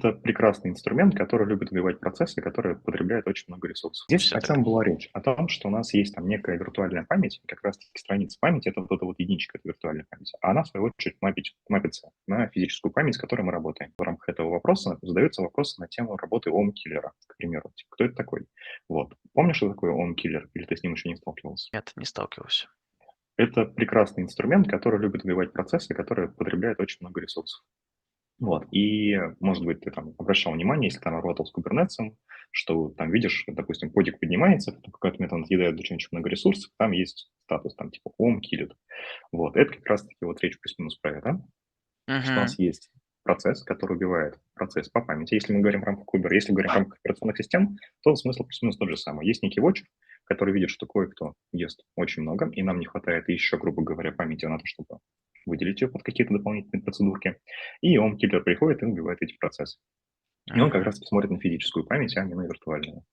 Это прекрасный инструмент, который любит убивать процессы, которые потребляют очень много ресурсов. Здесь Всё о так. чем была речь? О том, что у нас есть там некая виртуальная память, как раз таки страница памяти — это вот эта вот единичка, это виртуальная память, а она, в свою очередь, мапится на физическую память, с которой мы работаем. В рамках этого вопроса задаются вопросы на тему работы OOM-киллера, к примеру. Типа, кто это такой? Вот. Помнишь, что такое OOM-киллер, или ты с ним еще не сталкивался? Нет, не сталкивался. Это прекрасный инструмент, который любит убивать процессы, которые потребляют очень много ресурсов. Вот, и, может быть, ты там обращал внимание, если там работал с кубернетсом, что там видишь, допустим, подик поднимается, потом какой-то метод отъедает очень много ресурсов, там есть статус, там типа home killed. Вот, это как раз-таки вот речь плюс-минус про это, что у Мгм. нас есть процесс, который убивает процесс по памяти. Если мы говорим в рамках Кубера, если говорим в рамках операционных систем, то смысл плюс-минус тот же самый. Есть некий watcher, который видит, что кое-кто ест очень много, и нам не хватает еще, грубо говоря, памяти на то, чтобы выделить ее под какие-то дополнительные процедурки. И он, киллер, приходит и убивает эти процессы. И он как Мгм. раз смотрит на физическую память, а не на виртуальную.